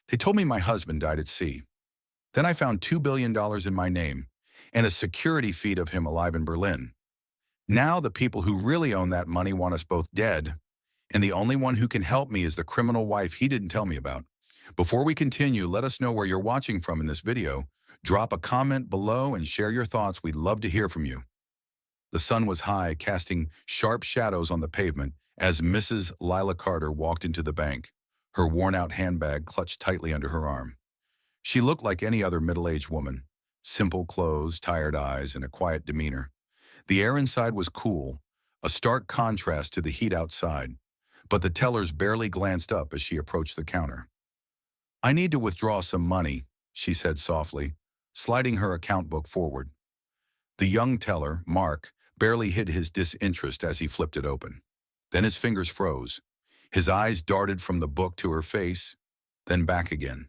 They told me my husband died at sea. Then I found $2 billion in my name and a security feed of him alive in Berlin. Now the people who really own that money want us both dead, and the only one who can help me is the criminal wife he didn't tell me about. Before we continue, let us know where you're watching from in this video. Drop a comment below and share your thoughts. We'd love to hear from you. The sun was high, casting sharp shadows on the pavement as Mrs. Lila Carter walked into the bank, her worn-out handbag clutched tightly under her arm. She looked like any other middle-aged woman, simple clothes, tired eyes, and a quiet demeanor. The air inside was cool, a stark contrast to the heat outside, but the tellers barely glanced up as she approached the counter. "I need to withdraw some money," she said softly, sliding her account book forward. The young teller, Mark, barely hid his disinterest as he flipped it open. Then his fingers froze. His eyes darted from the book to her face, then back again.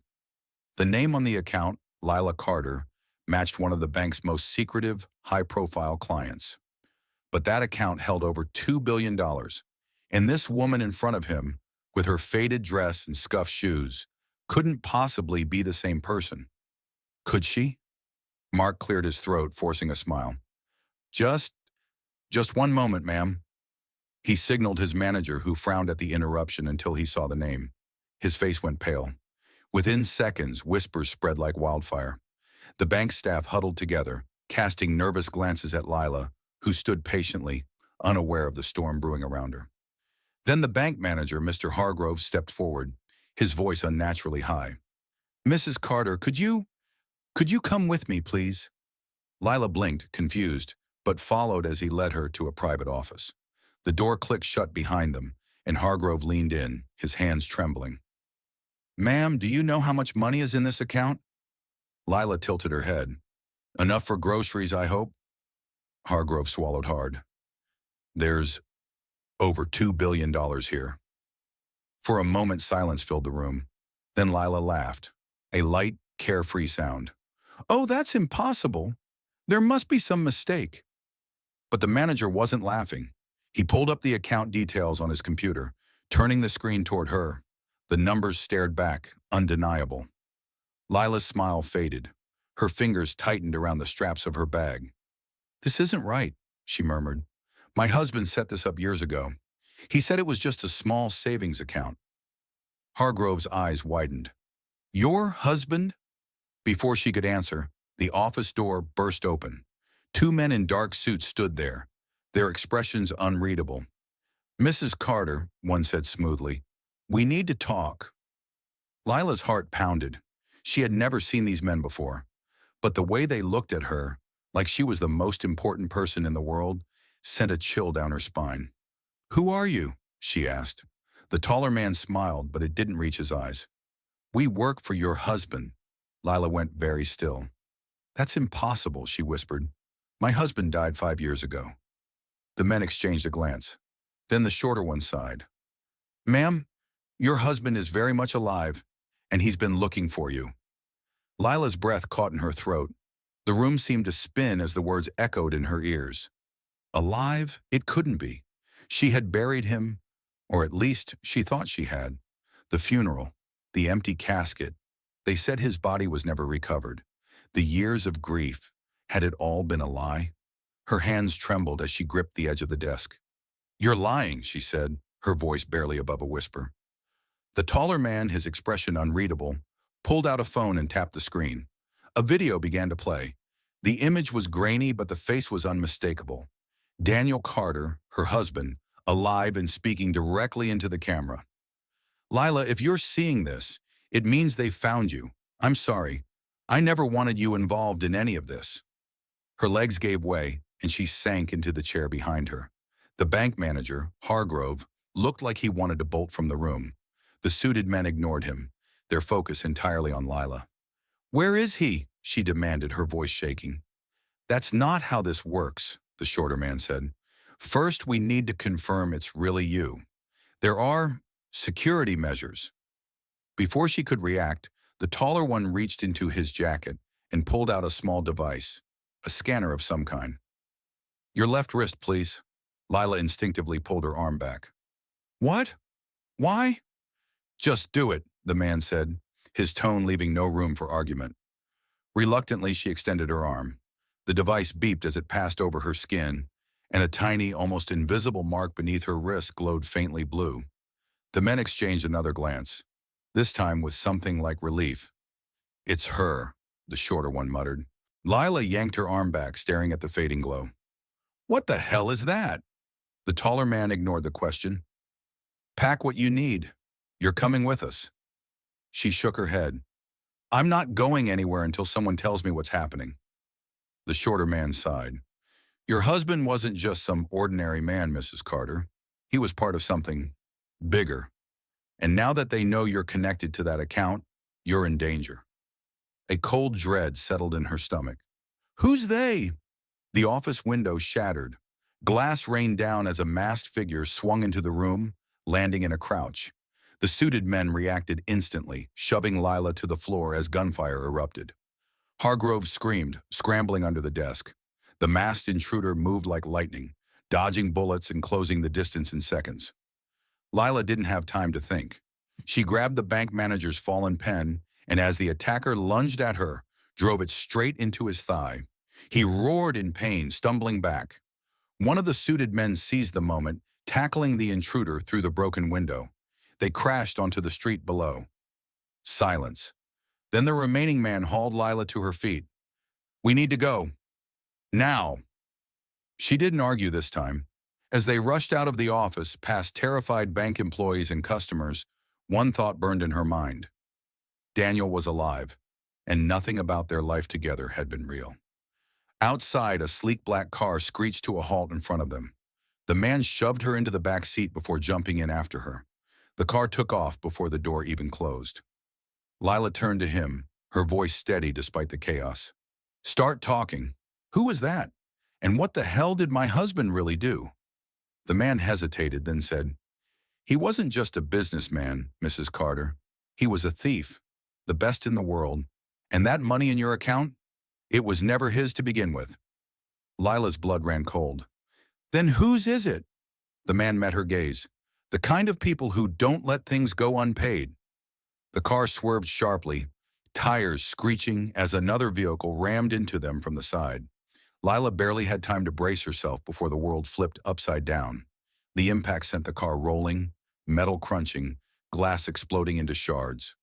The name on the account, Lila Carter, matched one of the bank's most secretive, high-profile clients. But that account held over $2 billion, and this woman in front of him, with her faded dress and scuffed shoes, couldn't possibly be the same person. Could she? Mark cleared his throat, forcing a smile. Just one moment, ma'am." He signaled his manager, who frowned at the interruption until he saw the name. His face went pale. Within seconds, whispers spread like wildfire. The bank staff huddled together, casting nervous glances at Lila, who stood patiently, unaware of the storm brewing around her. Then the bank manager, Mr. Hargrove, stepped forward, his voice unnaturally high. "Mrs. Carter, could you come with me, please?" Lila blinked, confused, but followed as he led her to a private office. The door clicked shut behind them, and Hargrove leaned in, his hands trembling. "Ma'am, do you know how much money is in this account?" Lila tilted her head. "Enough for groceries, I hope?" Hargrove swallowed hard. "There's over $2 billion here." For a moment, silence filled the room. Then Lila laughed, a light, carefree sound. "Oh, that's impossible. There must be some mistake." But the manager wasn't laughing. He pulled up the account details on his computer, turning the screen toward her. The numbers stared back, undeniable. Lila's smile faded. Her fingers tightened around the straps of her bag. "This isn't right," she murmured. "My husband set this up years ago. He said it was just a small savings account." Hargrove's eyes widened. "Your husband?" Before she could answer, the office door burst open. Two men in dark suits stood there, their expressions unreadable. "Mrs. Carter," one said smoothly, "we need to talk." Lila's heart pounded. She had never seen these men before, but the way they looked at her, like she was the most important person in the world, sent a chill down her spine. "Who are you?" she asked. The taller man smiled, but it didn't reach his eyes. "We work for your husband." Lila went very still. "That's impossible," she whispered. "My husband died 5 years ago." The men exchanged a glance. Then the shorter one sighed. "Ma'am, your husband is very much alive, and he's been looking for you." Lila's breath caught in her throat. The room seemed to spin as the words echoed in her ears. Alive? It couldn't be. She had buried him, or at least she thought she had. The funeral, the empty casket. They said his body was never recovered. The years of grief. Had it all been a lie? Her hands trembled as she gripped the edge of the desk. "You're lying," she said, her voice barely above a whisper. The taller man, his expression unreadable, pulled out a phone and tapped the screen. A video began to play. The image was grainy, but the face was unmistakable. Daniel Carter, her husband, alive and speaking directly into the camera. "Lila, if you're seeing this, it means they found you. I'm sorry. I never wanted you involved in any of this." Her legs gave way, and she sank into the chair behind her. The bank manager, Hargrove, looked like he wanted to bolt from the room. The suited men ignored him, their focus entirely on Lila. "Where is he?" she demanded, her voice shaking. "That's not how this works," the shorter man said. "First, we need to confirm it's really you. There are security measures." Before she could react, the taller one reached into his jacket and pulled out a small device, a scanner of some kind. "Your left wrist, please." Lila instinctively pulled her arm back. "What? Why?" "Just do it," the man said. his tone leaving no room for argument. Reluctantly, she extended her arm. The device beeped as it passed over her skin, and a tiny, almost invisible mark beneath her wrist glowed faintly blue. The men exchanged another glance, this time with something like relief. "It's her," the shorter one muttered. Lila yanked her arm back, staring at the fading glow. "What the hell is that?" The taller man ignored the question. "Pack what you need. You're coming with us." She shook her head. "I'm not going anywhere until someone tells me what's happening." The shorter man sighed. "Your husband wasn't just some ordinary man, Mrs. Carter. He was part of something bigger. And now that they know you're connected to that account, you're in danger." A cold dread settled in her stomach. "Who's they?" The office window shattered. Glass rained down as a masked figure swung into the room, landing in a crouch. The suited men reacted instantly, shoving Lila to the floor as gunfire erupted. Hargrove screamed, scrambling under the desk. The masked intruder moved like lightning, dodging bullets and closing the distance in seconds. Lila didn't have time to think. She grabbed the bank manager's fallen pen, and as the attacker lunged at her, drove it straight into his thigh. He roared in pain, stumbling back. One of the suited men seized the moment, tackling the intruder through the broken window. They crashed onto the street below. Silence. Then the remaining man hauled Lila to her feet. "We need to go. Now." She didn't argue this time. As they rushed out of the office, past terrified bank employees and customers, one thought burned in her mind. Daniel was alive, and nothing about their life together had been real. Outside, a sleek black car screeched to a halt in front of them. The man shoved her into the back seat before jumping in after her. The car took off before the door even closed. Lila turned to him, her voice steady despite the chaos. "Start talking. Who was that? And what the hell did my husband really do?" The man hesitated, then said, "He wasn't just a businessman, Mrs. Carter. He was a thief, the best in the world. And that money in your account? It was never his to begin with." Lila's blood ran cold. "Then whose is it?" The man met her gaze. "The kind of people who don't let things go unpaid." The car swerved sharply, tires screeching as another vehicle rammed into them from the side. Lila barely had time to brace herself before the world flipped upside down. The impact sent the car rolling, metal crunching, glass exploding into shards.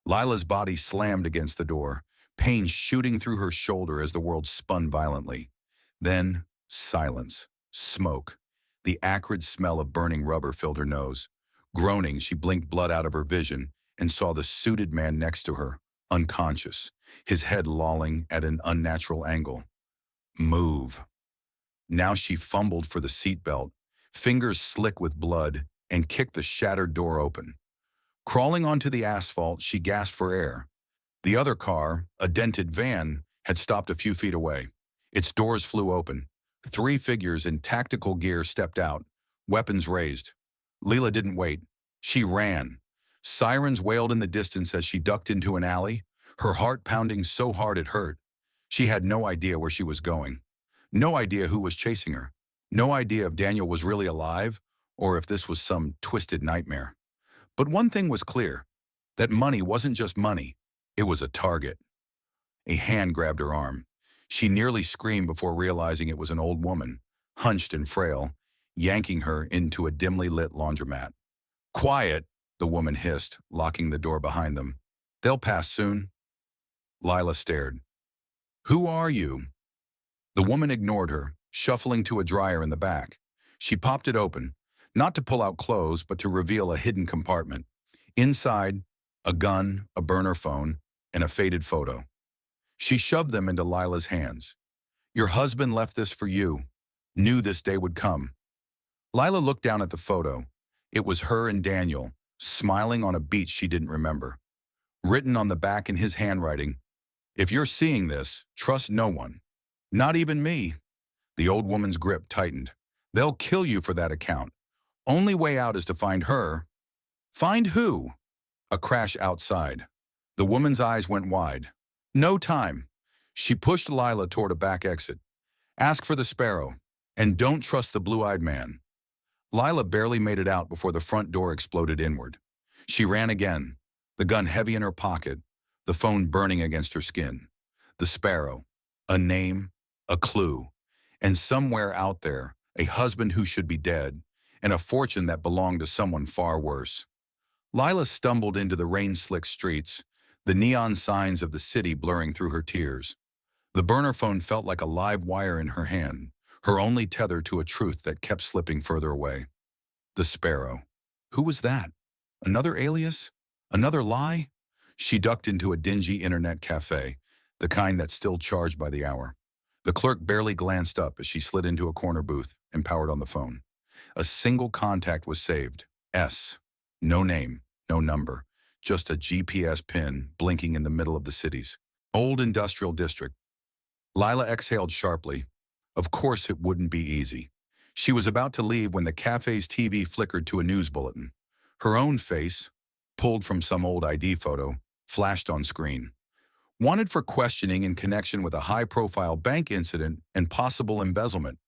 Lila's body slammed against the door, pain shooting through her shoulder as the world spun violently. Then, silence, smoke. The acrid smell of burning rubber filled her nose. Groaning, she blinked blood out of her vision and saw the suited man next to her, unconscious, his head lolling at an unnatural angle. Move. Now she fumbled for the seatbelt, fingers slick with blood, and kicked the shattered door open. Crawling onto the asphalt, she gasped for air. The other car, a dented van, had stopped a few feet away. Its doors flew open. 3 figures in tactical gear stepped out, weapons raised. Lila didn't wait. She ran. Sirens wailed in the distance as she ducked into an alley, her heart pounding so hard it hurt. She had no idea where she was going. No idea who was chasing her. No idea if Daniel was really alive or if this was some twisted nightmare. But one thing was clear, that money wasn't just money. It was a target. A hand grabbed her arm. She nearly screamed before realizing it was an old woman, hunched and frail, yanking her into a dimly lit laundromat. "Quiet," the woman hissed, locking the door behind them. "They'll pass soon." Lila stared. "Who are you?" The woman ignored her, shuffling to a dryer in the back. She popped it open, not to pull out clothes, but to reveal a hidden compartment. Inside, a gun, a burner phone, and a faded photo. She shoved them into Lila's hands. "Your husband left this for you. Knew this day would come." Lila looked down at the photo. It was her and Daniel, smiling on a beach she didn't remember. Written on the back in his handwriting, "If you're seeing this, trust no one. Not even me." The old woman's grip tightened. "They'll kill you for that account. Only way out is to find her." "Find who?" A crash outside. The woman's eyes went wide. "No time." She pushed Lila toward a back exit. "Ask for the Sparrow, and don't trust the blue-eyed man." Lila barely made it out before the front door exploded inward. She ran again. the gun heavy in her pocket, the phone burning against her skin. The Sparrow, a name, a clue, and somewhere out there, a husband who should be dead, and a fortune that belonged to someone far worse. Lila stumbled into the rain-slicked streets, the neon signs of the city blurring through her tears. The burner phone felt like a live wire in her hand, her only tether to a truth that kept slipping further away. The Sparrow. Who was that? Another alias? Another lie? She ducked into a dingy internet cafe, the kind that's still charged by the hour. The clerk barely glanced up as she slid into a corner booth and powered on the phone. A single contact was saved. S. No name, no number, just a GPS pin blinking in the middle of the city's old industrial district. Lila exhaled sharply. Of course it wouldn't be easy. She was about to leave when the cafe's TV flickered to a news bulletin. Her own face, pulled from some old ID photo, flashed on screen. Wanted for questioning in connection with a high-profile bank incident and possible embezzlement.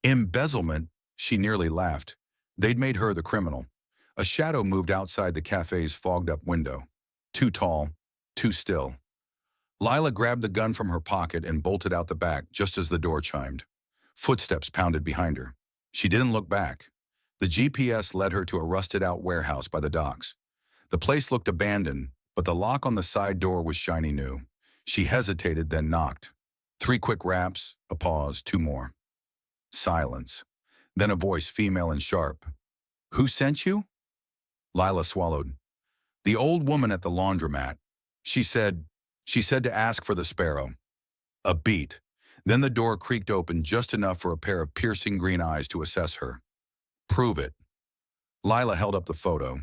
Embezzlement? She nearly laughed. They'd made her the criminal. A shadow moved outside the cafe's fogged-up window. Too tall, too still. Lila grabbed the gun from her pocket and bolted out the back just as the door chimed. Footsteps pounded behind her. She didn't look back. The GPS led her to a rusted-out warehouse by the docks. The place looked abandoned, but the lock on the side door was shiny new. She hesitated, then knocked. 3 quick raps, a pause, 2 more. Silence. Then a voice, female and sharp. "Who sent you?" Lila swallowed. "The old woman at the laundromat. She said to ask for the Sparrow." A beat. Then the door creaked open just enough for a pair of piercing green eyes to assess her. "Prove it." Lila held up the photo.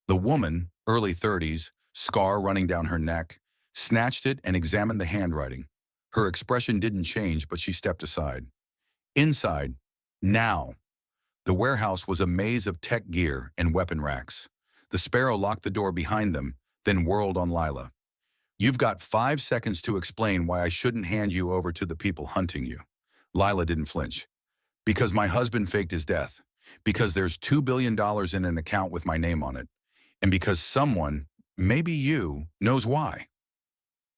The woman, early 30s, scar running down her neck, snatched it and examined the handwriting. Her expression didn't change, but she stepped aside. Inside, now. The warehouse was a maze of tech gear and weapon racks. The Sparrow locked the door behind them, then whirled on Lila. "You've got 5 seconds to explain why I shouldn't hand you over to the people hunting you." Lila didn't flinch. "Because my husband faked his death. Because there's $2 billion in an account with my name on it. And because someone, maybe you, knows why."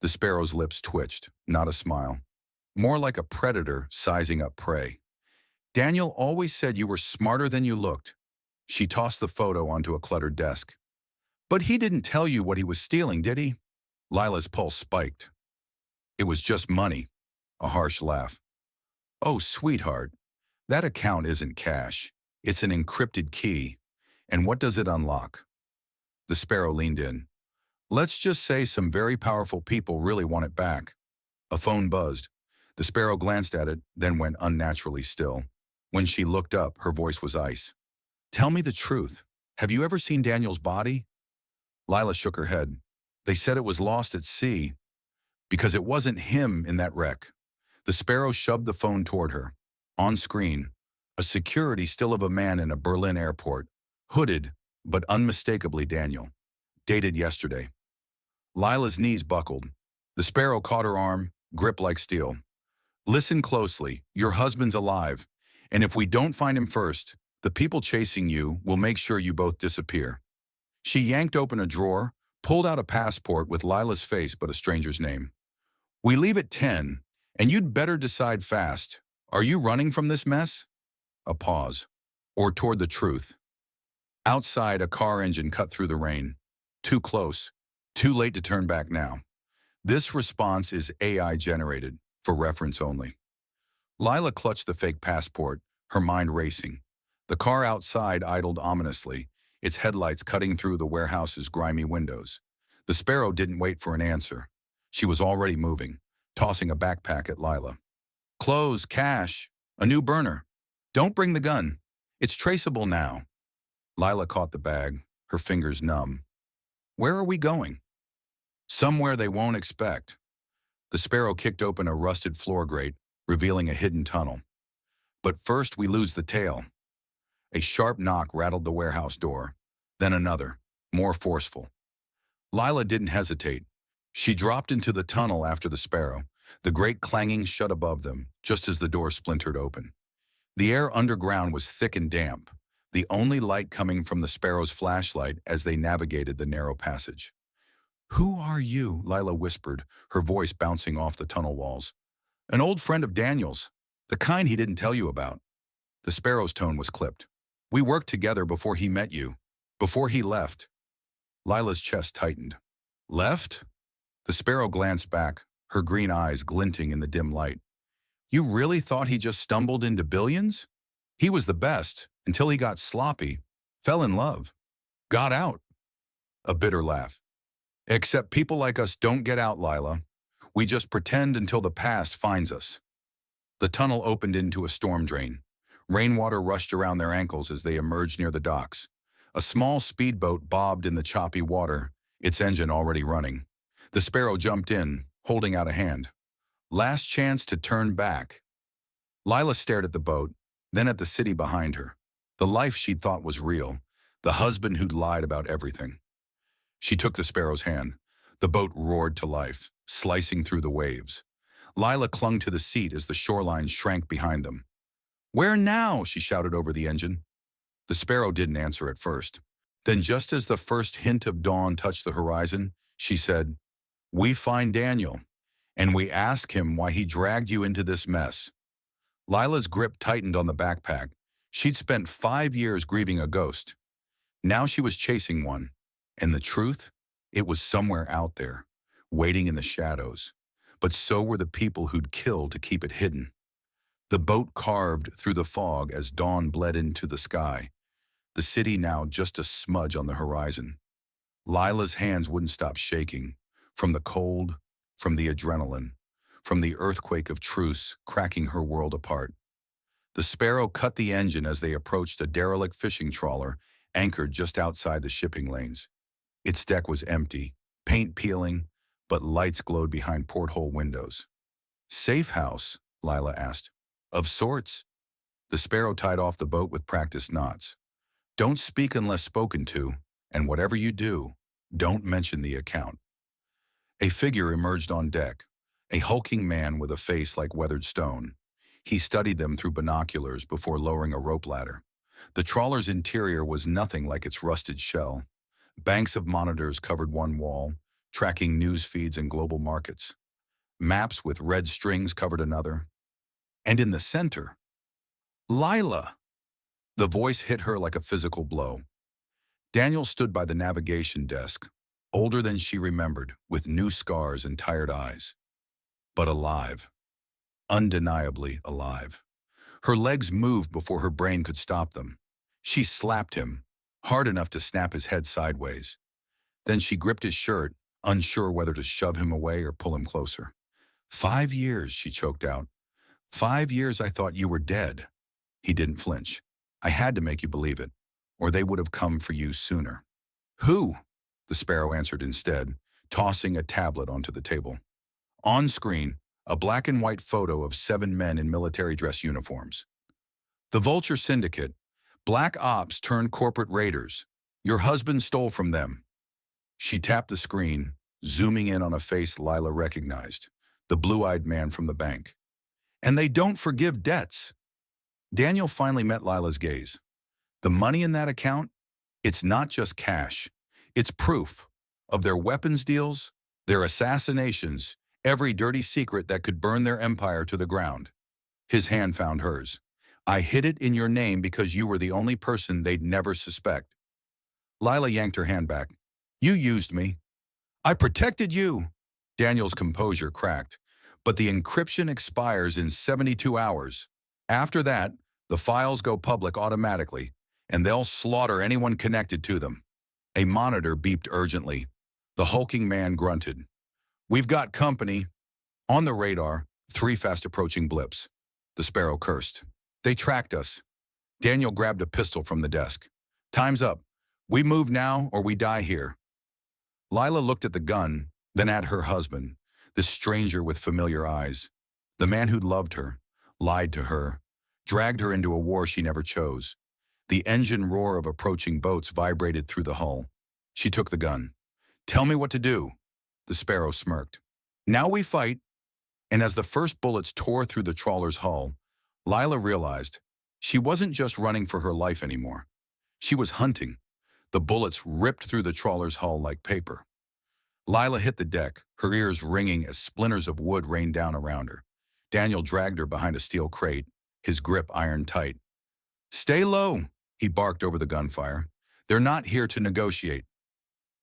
The Sparrow's lips twitched, not a smile. More like a predator sizing up prey. "Daniel always said you were smarter than you looked." She tossed the photo onto a cluttered desk. "But he didn't tell you what he was stealing, did he?" Lila's pulse spiked. "It was just money." A harsh laugh. "Oh, sweetheart, that account isn't cash. It's an encrypted key. And what does it unlock?" The Sparrow leaned in. "Let's just say some very powerful people really want it back." A phone buzzed. The Sparrow glanced at it, then went unnaturally still. When she looked up, her voice was ice. "Tell me the truth. Have you ever seen Daniel's body?" Lila shook her head. "They said it was lost at sea." "Because it wasn't him in that wreck." The Sparrow shoved the phone toward her. On screen, a security still of a man in a Berlin airport, hooded, but unmistakably Daniel. Dated yesterday. Lila's knees buckled. The Sparrow caught her arm, grip like steel. "Listen closely. Your husband's alive. And if we don't find him first, the people chasing you will make sure you both disappear." She yanked open a drawer, pulled out a passport with Lila's face but a stranger's name. "We leave at 10, and you'd better decide fast. Are you running from this mess?" A pause. "Or toward the truth?" Outside, a car engine cut through the rain. Too close. Too late to turn back now. This response is AI-generated, for reference only. Lila clutched the fake passport, her mind racing. The car outside idled ominously, its headlights cutting through the warehouse's grimy windows. The Sparrow didn't wait for an answer. She was already moving, tossing a backpack at Lila. "Clothes, cash, a new burner. Don't bring the gun. It's traceable now." Lila caught the bag, her fingers numb. "Where are we going?" "Somewhere they won't expect." The Sparrow kicked open a rusted floor grate, revealing a hidden tunnel. "But first we lose the tail." A sharp knock rattled the warehouse door, then another, more forceful. Lila didn't hesitate. She dropped into the tunnel after the Sparrow, the grate clanging shut above them, just as the door splintered open. The air underground was thick and damp. the only light coming from the Sparrow's flashlight as they navigated the narrow passage. "Who are you?" Lila whispered, her voice bouncing off the tunnel walls. "An old friend of Daniel's, the kind he didn't tell you about." The Sparrow's tone was clipped. "We worked together before he met you, before he left." Lila's chest tightened. "Left?" The Sparrow glanced back, her green eyes glinting in the dim light. "You really thought he just stumbled into billions? He was the best, until he got sloppy, fell in love, got out." A bitter laugh. "Except people like us don't get out, Lila. We just pretend until the past finds us." The tunnel opened into a storm drain. Rainwater rushed around their ankles as they emerged near the docks. A small speedboat bobbed in the choppy water, its engine already running. The Sparrow jumped in, holding out a hand. "Last chance to turn back." Lila stared at the boat, then at the city behind her. The life she'd thought was real, the husband who'd lied about everything. She took the Sparrow's hand. The boat roared to life, slicing through the waves. Lila clung to the seat as the shoreline shrank behind them. "Where now?" she shouted over the engine. The Sparrow didn't answer at first. Then, just as the first hint of dawn touched the horizon, she said, "We find Daniel, and we ask him why he dragged you into this mess." Lila's grip tightened on the backpack. She'd spent 5 years grieving a ghost. Now she was chasing one. And the truth? It was somewhere out there, waiting in the shadows. But so were the people who'd killed to keep it hidden. The boat carved through the fog as dawn bled into the sky. The city now just a smudge on the horizon. Lila's hands wouldn't stop shaking. From the cold, from the adrenaline, from the earthquake of truce cracking her world apart. The Sparrow cut the engine as they approached a derelict fishing trawler anchored just outside the shipping lanes. Its deck was empty, paint peeling, but lights glowed behind porthole windows. "Safe house?" Lila asked. "Of sorts." The Sparrow tied off the boat with practiced knots. "Don't speak unless spoken to, and whatever you do, don't mention the account." A figure emerged on deck, a hulking man with a face like weathered stone. He studied them through binoculars before lowering a rope ladder. The trawler's interior was nothing like its rusted shell. Banks of monitors covered one wall, tracking news feeds and global markets. Maps with red strings covered another. And in the center, Lila! The voice hit her like a physical blow. Daniel stood by the navigation desk, older than she remembered, with new scars and tired eyes. But alive. Undeniably alive. Her legs moved before her brain could stop them. She slapped him, hard enough to snap his head sideways. Then she gripped his shirt, unsure whether to shove him away or pull him closer. 5 years, she choked out. 5 years I thought you were dead." He didn't flinch. "I had to make you believe it, or they would have come for you sooner." "Who?" the Sparrow answered instead, tossing a tablet onto the table. On screen, a black and white photo of 7 men in military dress uniforms. "The Vulture Syndicate. Black ops turned corporate raiders. Your husband stole from them." She tapped the screen, zooming in on a face Lila recognized, the blue-eyed man from the bank. "And they don't forgive debts." Daniel finally met Lila's gaze. "The money in that account? It's not just cash. It's proof of their weapons deals, their assassinations, every dirty secret that could burn their empire to the ground." His hand found hers. "I hid it in your name because you were the only person they'd never suspect." Lila yanked her hand back. "You used me. I protected you." Daniel's composure cracked. "But the encryption expires in 72 hours. After that, the files go public automatically, and they'll slaughter anyone connected to them." A monitor beeped urgently. The hulking man grunted. "We've got company." On the radar, 3 fast-approaching blips. The Sparrow cursed. "They tracked us." Daniel grabbed a pistol from the desk. "Time's up. We move now or we die here." Lila looked at the gun, then at her husband, this stranger with familiar eyes. The man who'd loved her, lied to her, dragged her into a war she never chose. The engine roar of approaching boats vibrated through the hull. She took the gun. "Tell me what to do." The Sparrow smirked. "Now we fight." And as the first bullets tore through the trawler's hull, Lila realized she wasn't just running for her life anymore. She was hunting. The bullets ripped through the trawler's hull like paper. Lila hit the deck, her ears ringing as splinters of wood rained down around her. Daniel dragged her behind a steel crate, his grip iron tight. "Stay low," he barked over the gunfire. "They're not here to negotiate."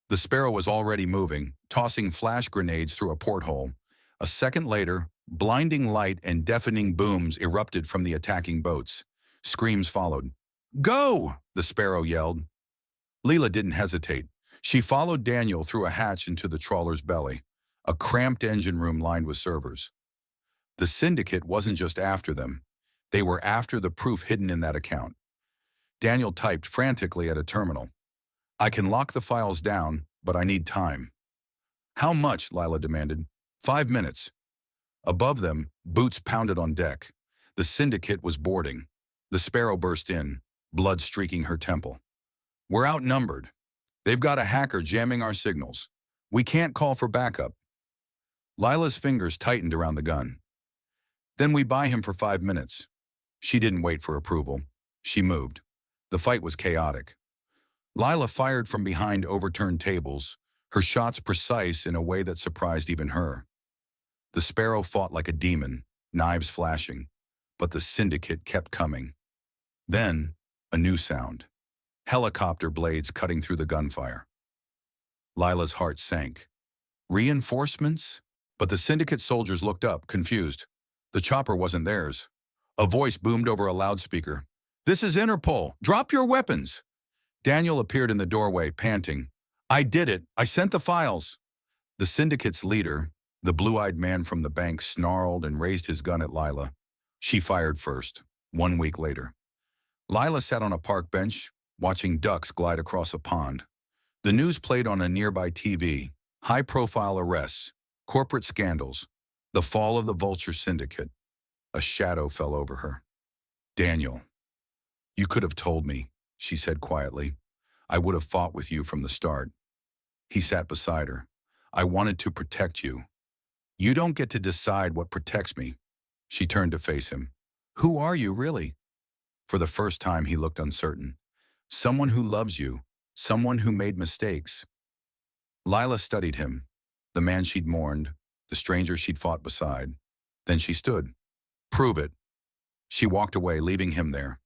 The Sparrow was already moving, tossing flash grenades through a porthole. A second later, blinding light and deafening booms erupted from the attacking boats. Screams followed. "Go!" the Sparrow yelled. Lila didn't hesitate. She followed Daniel through a hatch into the trawler's belly, a cramped engine room lined with servers. The syndicate wasn't just after them. They were after the proof hidden in that account. Daniel typed frantically at a terminal. "I can lock the files down, but I need time." "How much?" Lila demanded. "5 minutes." Above them, boots pounded on deck. The syndicate was boarding. The Sparrow burst in, blood streaking her temple. "We're outnumbered. They've got a hacker jamming our signals. We can't call for backup." Lila's fingers tightened around the gun. "Then we buy him for 5 minutes." She didn't wait for approval. She moved. The fight was chaotic. Lila fired from behind overturned tables, her shots precise in a way that surprised even her. The Sparrow fought like a demon, knives flashing, but the syndicate kept coming. Then, a new sound. Helicopter blades cutting through the gunfire. Lila's heart sank. Reinforcements? But the syndicate soldiers looked up, confused. The chopper wasn't theirs. A voice boomed over a loudspeaker. "This is Interpol. Drop your weapons." Daniel appeared in the doorway, panting. "I did it. I sent the files." The syndicate's leader, the blue-eyed man from the bank, snarled and raised his gun at Lila. She fired first, 1 week later. Lila sat on a park bench, watching ducks glide across a pond. The news played on a nearby TV. High-profile arrests, corporate scandals, the fall of the Vulture Syndicate. A shadow fell over her. "Daniel, you could have told me," she said quietly. "I would have fought with you from the start." He sat beside her. "I wanted to protect you." "You don't get to decide what protects me." She turned to face him. "Who are you, really?" For the first time, he looked uncertain. "Someone who loves you, someone who made mistakes." Lila studied him, the man she'd mourned, the stranger she'd fought beside. Then she stood. "Prove it." She walked away, leaving him there.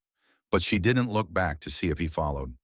But she didn't look back to see if he followed.